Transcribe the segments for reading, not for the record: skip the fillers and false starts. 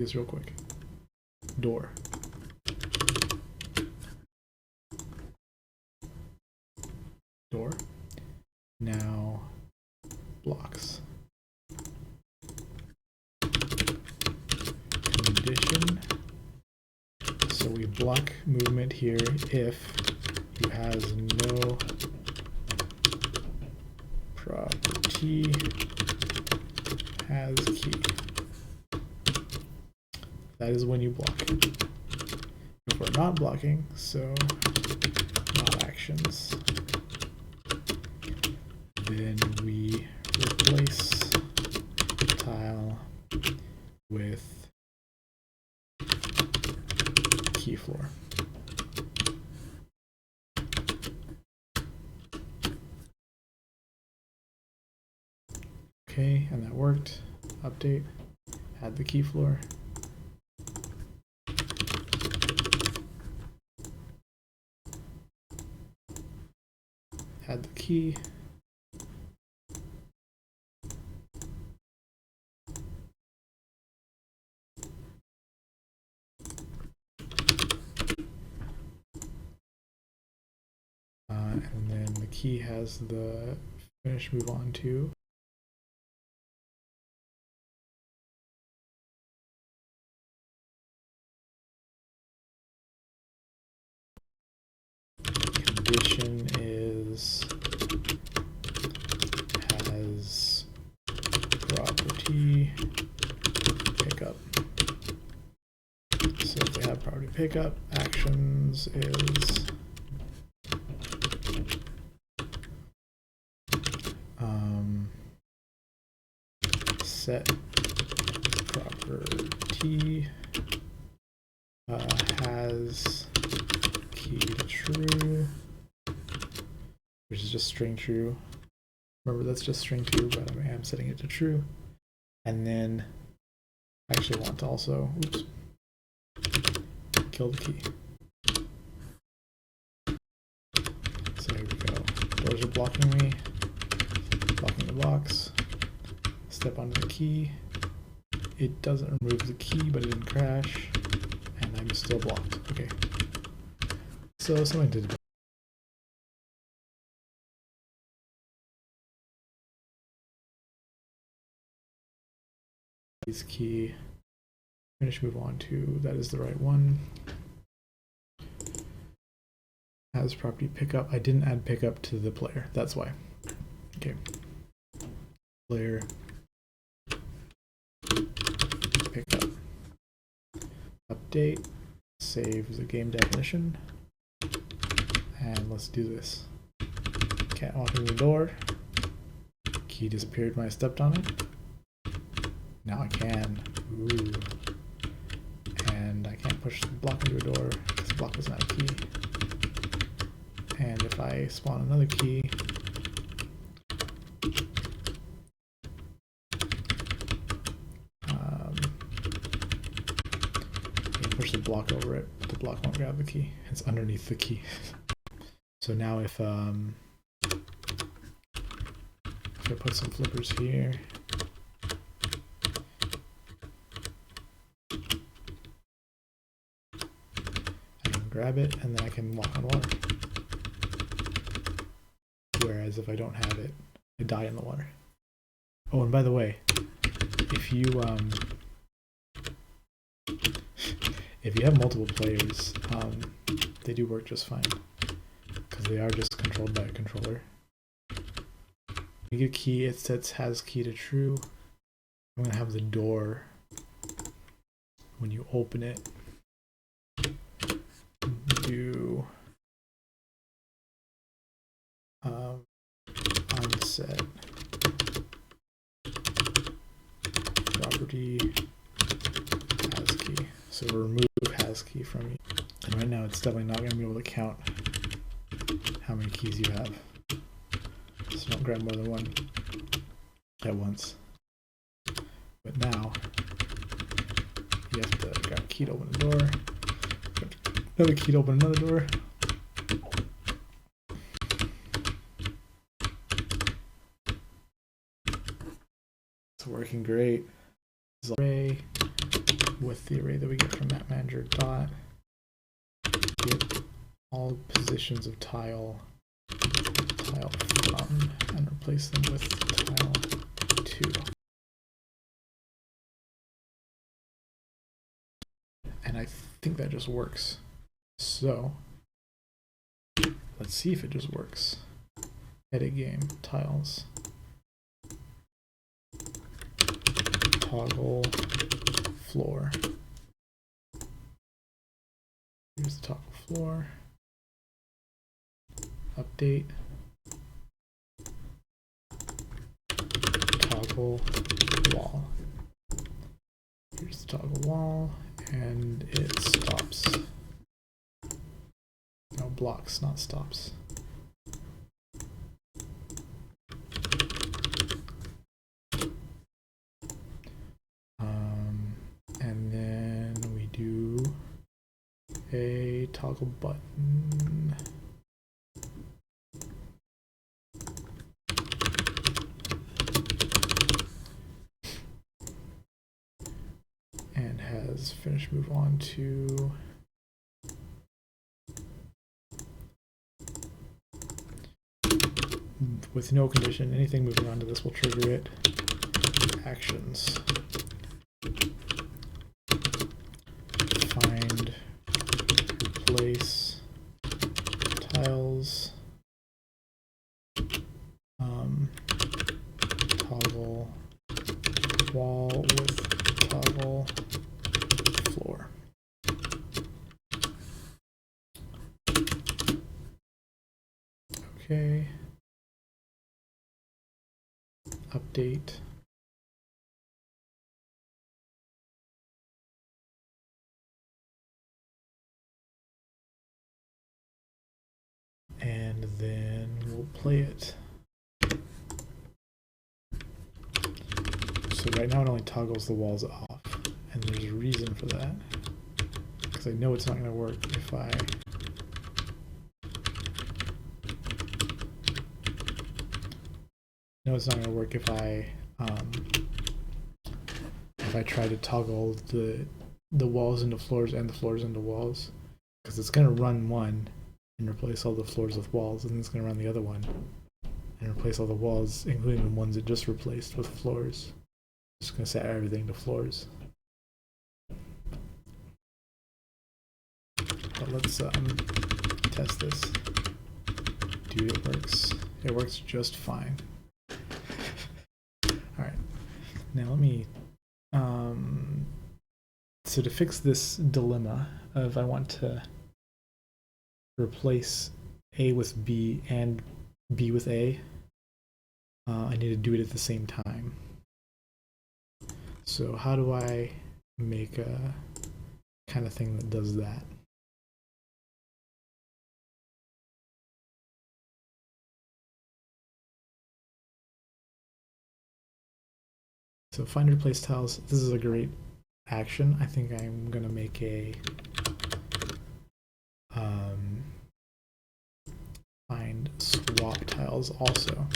this real quick. Door. Door. Now blocks. Condition. So we block movement here if he has no property has key. That is when you block. If we're not blocking, so not actions, then we replace tile with key floor. Okay, and that worked. Update, add the key floor. Add the key. And then the key has the finish move on to. Condition is has property pickup. So if they have property pickup, actions is set property has key to true, which is just string true. Remember, that's just string true, but I am setting it to true. And then I actually want to also, oops, kill the key. So here we go. Doors are blocking me, blocking the box. Step onto the key. It doesn't remove the key, but it didn't crash, and I'm still blocked. Okay. So something to do. Key. Finish move on to, that is the right one. Has property pickup. I didn't add pickup to the player. That's why. Okay. Player pickup. Update. Save the game definition. And let's do this. Can't walk in the door. Key disappeared when I stepped on it. Now I can. Ooh. And I can't push the block into a door because the block was not a key. And if I spawn another key, push the block over it, but the block won't grab the key. It's underneath the key. So now if I put some flippers here, I can grab it and then I can walk on water. Whereas if I don't have it, I die in the water. Oh, and by the way, if you have multiple players, they do work just fine because they are just controlled by a controller. You get a key, it sets has key to true. I'm gonna have the door, when you open it, do onset property has key. So remove has key from you. And right now it's definitely not going to be able to count how many keys you have. So don't grab more than one at once. But now you have to grab a key to open a door, another key to open another door. It's working great. this array with the array that we get from map manager dot get all positions of tile from and replace them with tile 2. And I think that just works. So let's see if it just works. Edit game, tiles, toggle floor. Here's the toggle floor. Update. Toggle wall. Here's the toggle wall, and it stops. No, blocks, not stops. And then we do a toggle button. And has finish move on to with no condition. Anything moving onto this will trigger it. Actions. Find, replace tiles, toggle wall with toggle floor. Okay. Update. And then we'll play it. So right now it only toggles the walls off, and there's a reason for that, because I know it's not going to work if I try to toggle the walls into floors and the floors into walls, because it's going to run one and replace all the floors with walls, and then it's going to run the other one and replace all the walls, including the ones it just replaced, with floors. It's going to set everything to floors. But let's test this. Dude, it works. It works just fine. Alright, now let me so to fix this dilemma of I want to replace A with B and B with A, I need to do it at the same time. So how do I make a kind of thing that does that? So find and replace tiles. This is a great action. I think I'm gonna make a find swap tiles also.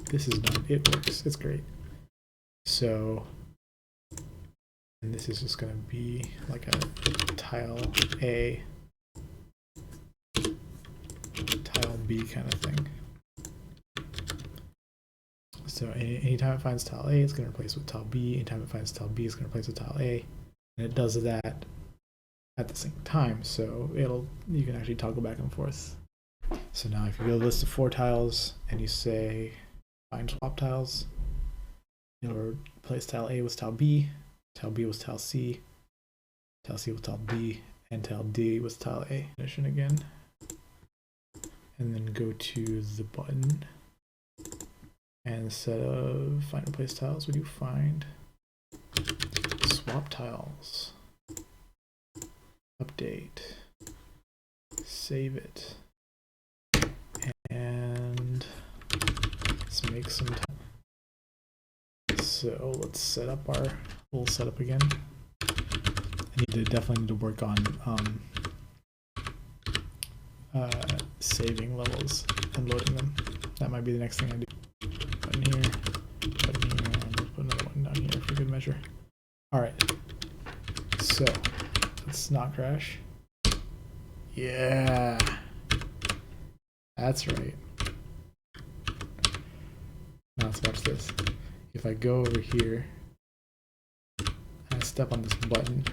This is done. It works. It's great. So, and this is just gonna be like a tile A, tile B kind of thing. So anytime it finds tile A, it's going to replace with tile B. Anytime it finds tile B, it's going to replace with tile A. And it does that at the same time. So you can actually toggle back and forth. So now if you go to the list of 4 tiles and you say find swap tiles, you'll replace tile A with tile B with tile C with tile D, and tile D with tile A. Condition again. And then go to the button. And instead of find and replace tiles, we do find swap tiles. Update. Save it. And let's make some time. So let's set up our little setup again. I definitely need to work on saving levels and loading them. That might be the next thing I do. Button here, I'm gonna put another one down here for good measure. Alright. So, let's not crash. Yeah. That's right. Now let's watch this. If I go over here, and I step on this button,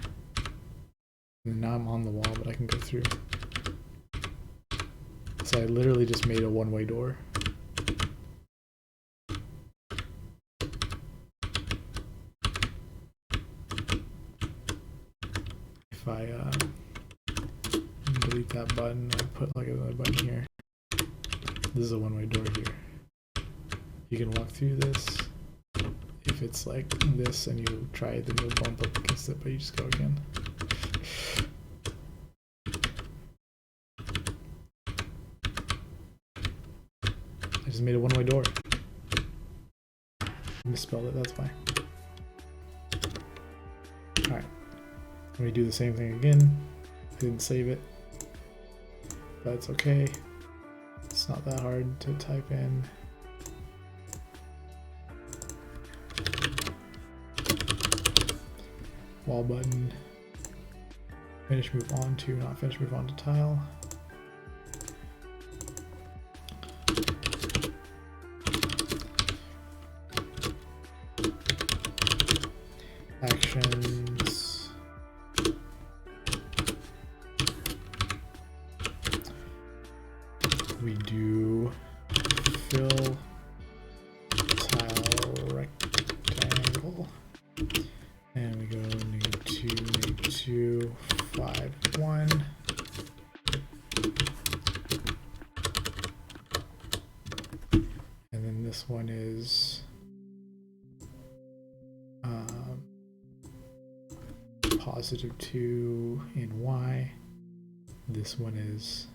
and now I'm on the wall, but I can go through. So I literally just made a one-way door. If I delete that button, I put like another button here. This is a one-way door here. You can walk through this. If it's like this and you try it, then you'll bump up against it, but you just go again. I just made a one-way door. Misspelled it, that's why. Alright. Let me do the same thing again. I didn't save it. But it's okay. It's not that hard to type in. Wall button. Finish move on to, not finish move on to tile. Actions. We do fill tile rectangle, and we go neg 2, 5, 1. And then this one is positive 2 in Y. This one is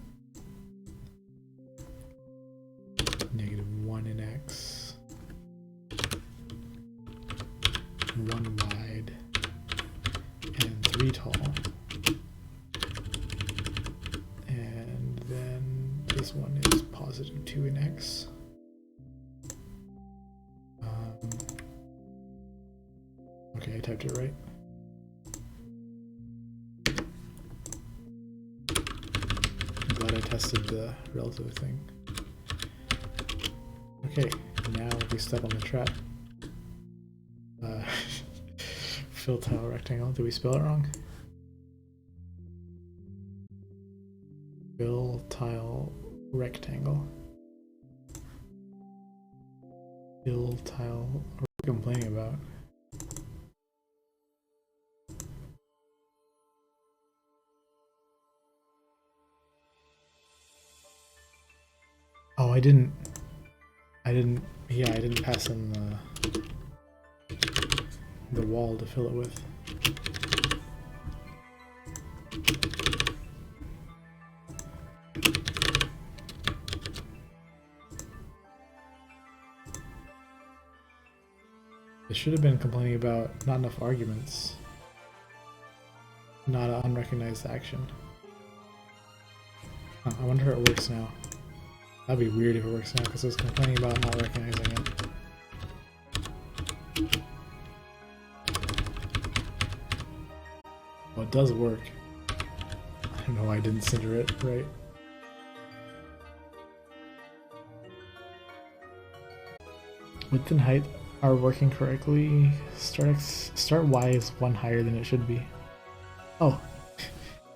negative 1 in X. 1 wide and 3 tall. And then this one is positive 2 in X. Okay, I typed it right. I'm glad I tested the relative thing. Okay, now if we step on the trap, fill tile rectangle. Did we spell it wrong? Fill tile rectangle. Fill tile. What are we complaining about? Oh, I didn't pass in the wall to fill it with. It should have been complaining about not enough arguments, not an unrecognized action. I wonder if it works now. That'd be weird if it works now, because it was complaining about not recognizing it. Well, it does work. I don't know why I didn't center it right. Width and height are working correctly. Start Y is 1 higher than it should be. Oh,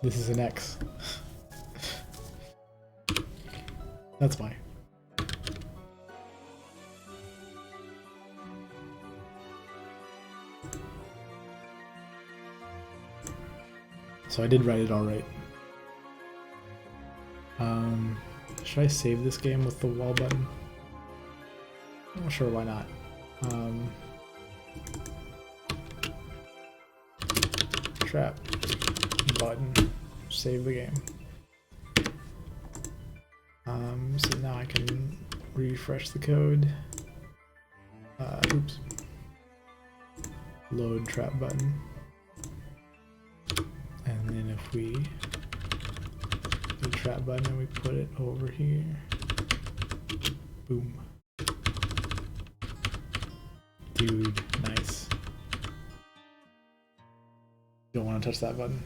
this is an X. That's why. So I did write it all right. Should I save this game with the wall button? Oh, sure, why not? Trap button. Save the game. So now I can refresh the code. Oops. Load trap button. And then if we do trap button and we put it over here, boom. Dude, nice. Don't want to touch that button.